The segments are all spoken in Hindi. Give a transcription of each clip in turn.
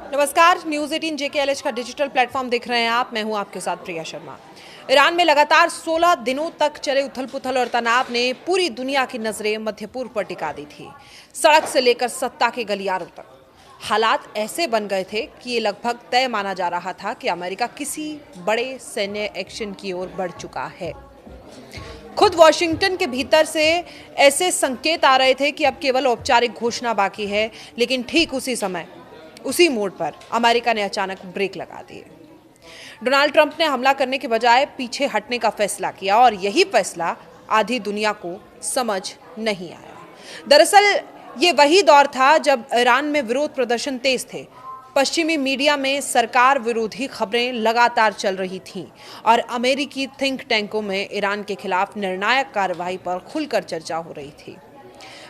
नमस्कार, न्यूज़ 18 JKLH का डिजिटल प्लेटफॉर्म देख रहे हैं आप। मैं हूं आपके साथ प्रिया शर्मा। ईरान में लगातार 16 दिनों तक चले उथल-पुथल और तनाव ने पूरी दुनिया की नजरें मध्य पूर्व पर टिका दी थी। सड़क से लेकर सत्ता के गलियारों तक हालात ऐसे बन गए थे कि ये लगभग तय माना जा रहा था कि अमेरिका किसी बड़े सैन्य एक्शन की ओर बढ़ चुका है। खुद वॉशिंगटन के भीतर से ऐसे संकेत आ रहे थे कि अब केवल औपचारिक घोषणा बाकी है, लेकिन ठीक उसी समय उसी मोड़ पर अमेरिका ने अचानक ब्रेक लगा दिए। डोनाल्ड ट्रंप ने हमला करने के बजाय पीछे हटने का फैसला किया और यही फैसला आधी दुनिया को समझ नहीं आया। दरअसल ये वही दौर था जब ईरान में विरोध प्रदर्शन तेज थे। पश्चिमी मीडिया में सरकार विरोधी खबरें लगातार चल रही थीं और अमेरिकी थिंक टैंकों में ईरान के खिलाफ निर्णायक कार्रवाई पर खुलकर चर्चा हो रही थी।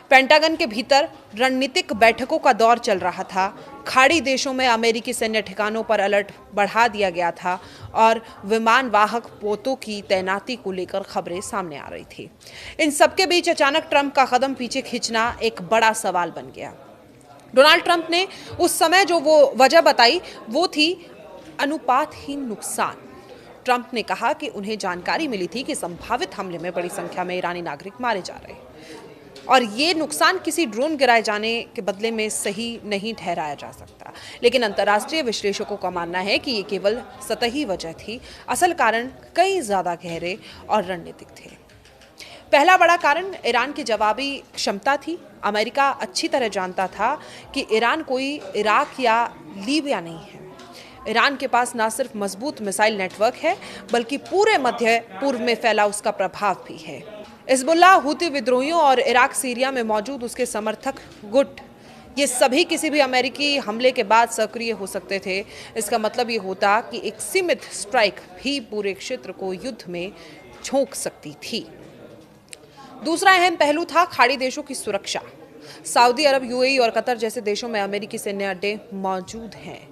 पेंटागन के भीतर रणनीतिक बैठकों का दौर चल रहा था। खाड़ी देशों में अमेरिकी सैन्य ठिकानों पर अलर्ट बढ़ा दिया गया था और विमान वाहक पोतों की तैनाती को लेकर खबरें सामने आ रही थी। इन सबके बीच अचानक ट्रंप का कदम पीछे खींचना एक बड़ा सवाल बन गया। डोनाल्ड ट्रंप ने उस समय जो वो वजह बताई वो थी अनुपातहीन नुकसान। ट्रंप ने कहा कि उन्हें जानकारी मिली थी कि संभावित हमले में बड़ी संख्या में ईरानी नागरिक मारे जा रहे हैं और ये नुकसान किसी ड्रोन गिराए जाने के बदले में सही नहीं ठहराया जा सकता। लेकिन अंतर्राष्ट्रीय विश्लेषकों का मानना है कि ये केवल सतही वजह थी। असल कारण कई ज्यादा गहरे और रणनीतिक थे। पहला बड़ा कारण ईरान की जवाबी क्षमता थी। अमेरिका अच्छी तरह जानता था कि ईरान कोई इराक या लीबिया नहीं है। ईरान के पास न सिर्फ मजबूत मिसाइल नेटवर्क है बल्कि पूरे मध्य पूर्व में फैला उसका प्रभाव भी है। हिजबुल्लाह, हूती विद्रोहियों और इराक सीरिया में मौजूद उसके समर्थक गुट, ये सभी किसी भी अमेरिकी हमले के बाद सक्रिय हो सकते थे। इसका मतलब ये होता कि एक सीमित स्ट्राइक भी पूरे क्षेत्र को युद्ध में झोंक सकती थी। दूसरा अहम पहलू था खाड़ी देशों की सुरक्षा। सऊदी अरब, यूएई और कतर जैसे देशों में अमेरिकी सैन्य अड्डे मौजूद हैं।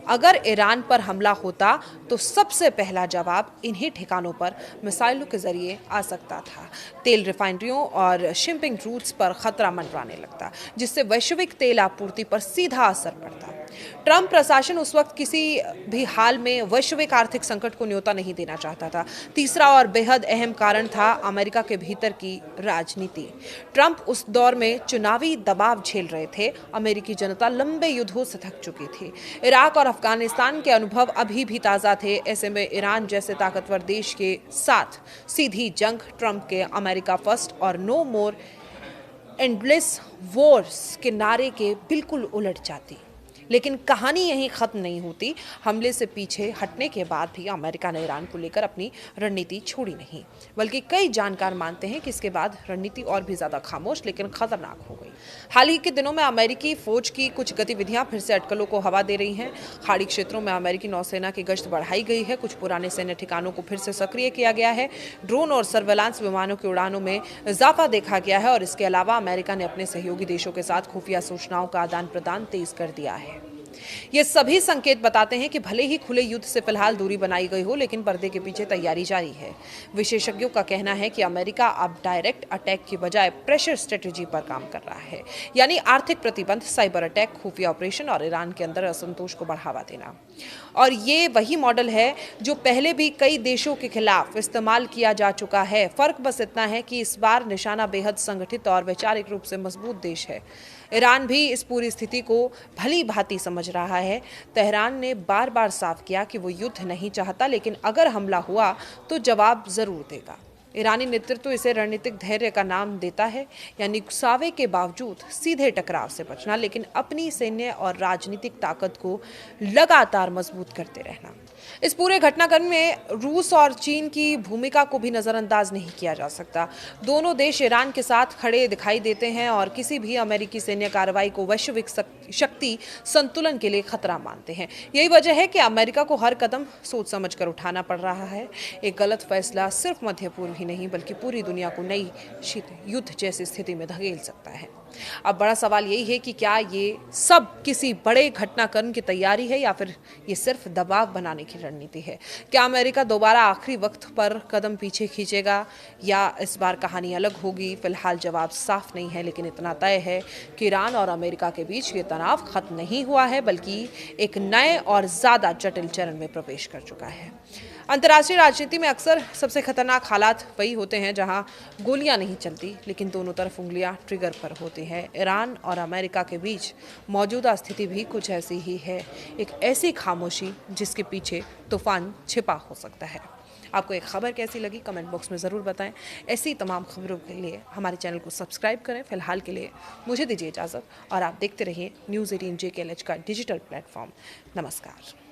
अगर ईरान पर हमला होता तो सबसे पहला जवाब इन्हीं ठिकानों पर मिसाइलों के जरिए आ सकता था। तेल रिफाइनरियों और शिपिंग रूट्स पर खतरा मंडराने लगता, जिससे वैश्विक तेल आपूर्ति पर सीधा असर पड़ता। ट्रंप प्रशासन उस वक्त किसी भी हाल में वैश्विक आर्थिक संकट को न्योता नहीं देना चाहता था। तीसरा और बेहद अहम कारण था अमेरिका के भीतर की राजनीति। ट्रंप उस दौर में चुनावी दबाव झेल रहे थे। अमेरिकी जनता लंबे युद्धों से थक चुकी थी। इराक और अफगानिस्तान के अनुभव अभी भी ताज़ा थे। ऐसे में ईरान जैसे ताकतवर देश के साथ सीधी जंग ट्रंप के अमेरिका फर्स्ट और नो मोर एंडलेस वॉर्स के नारे के बिल्कुल उलट जाती। लेकिन कहानी यहीं खत्म नहीं होती। हमले से पीछे हटने के बाद भी अमेरिका ने ईरान को लेकर अपनी रणनीति छोड़ी नहीं, बल्कि कई जानकार मानते हैं कि इसके बाद रणनीति और भी ज्यादा खामोश लेकिन खतरनाक हो गई। हाल ही के दिनों में अमेरिकी फौज की कुछ गतिविधियां फिर से अटकलों को हवा दे रही हैं। खाड़ी क्षेत्रों में अमेरिकी नौसेना की गश्त बढ़ाई गई है। कुछ पुराने सैन्य ठिकानों को फिर से सक्रिय किया गया है। ड्रोन और सर्वेलांस विमानों की उड़ानों में इजाफा देखा गया है और इसके अलावा अमेरिका ने अपने सहयोगी देशों के साथ खुफिया सूचनाओं का आदान प्रदान तेज कर दिया है। ये सभी संकेत बताते हैं कि भले ही खुले युद्ध से फिलहाल दूरी बनाई गई हो, लेकिन पर्दे के पीछे तैयारी जारी है। विशेषज्ञों का कहना है कि अमेरिका अब डायरेक्ट अटैक की बजाय प्रेशर स्ट्रेटेजी पर काम कर रहा है, यानी आर्थिक प्रतिबंध, साइबर अटैक, खुफिया ऑपरेशन और ईरान के अंदर असंतोष को बढ़ावा देना। और ये वही मॉडल है जो पहले भी कई देशों के खिलाफ इस्तेमाल किया जा चुका है। फर्क बस इतना है कि इस बार निशाना बेहद संगठित और वैचारिक रूप से मजबूत देश है। ईरान भी इस पूरी स्थिति को भली भांति समझ रहा है। तेहरान ने बार बार साफ किया कि वो युद्ध नहीं चाहता, लेकिन अगर हमला हुआ तो जवाब जरूर देगा। ईरानी नेतृत्व इसे रणनीतिक धैर्य का नाम देता है, यानी गुस्सावे के बावजूद सीधे टकराव से बचना, लेकिन अपनी सैन्य और राजनीतिक ताकत को लगातार मजबूत करते रहना। इस पूरे घटनाक्रम में रूस और चीन की भूमिका को भी नजरअंदाज नहीं किया जा सकता। दोनों देश ईरान के साथ खड़े दिखाई देते हैं और किसी भी अमेरिकी सैन्य कार्रवाई को वैश्विक शक्ति संतुलन के लिए खतरा मानते हैं। यही वजह है कि अमेरिका को हर कदम सोच समझ कर उठाना पड़ रहा है। एक गलत फैसला सिर्फ मध्य पूर्व ही नहीं बल्कि पूरी दुनिया को नई शीत युद्ध जैसी स्थिति में धकेल सकता है। अब बड़ा सवाल यही है कि क्या ये सब किसी बड़े घटनाक्रम की तैयारी है या फिर ये सिर्फ दबाव बनाने की रणनीति है। क्या अमेरिका दोबारा आखिरी वक्त पर कदम पीछे खींचेगा या इस बार कहानी अलग होगी? फिलहाल जवाब साफ नहीं है, लेकिन इतना तय है कि ईरान और अमेरिका के बीच ये तनाव खत्म नहीं हुआ है, बल्कि एक नए और ज्यादा जटिल चरण में प्रवेश कर चुका है। अंतर्राष्ट्रीय राजनीति में अक्सर सबसे खतरनाक हालात वही होते हैं जहां गोलियां नहीं चलती, लेकिन दोनों तरफ उंगलियां ट्रिगर पर होती हैं। ईरान और अमेरिका के बीच मौजूदा स्थिति भी कुछ ऐसी ही है, एक ऐसी खामोशी जिसके पीछे तूफान छिपा हो सकता है। आपको एक खबर कैसी लगी कमेंट बॉक्स में ज़रूर बताएं। ऐसी तमाम खबरों के लिए हमारे चैनल को सब्सक्राइब करें। फिलहाल के लिए मुझे दीजिए इजाज़त और आप देखते रहिए न्यूज़ 18 JKLH का डिजिटल प्लेटफॉर्म। नमस्कार।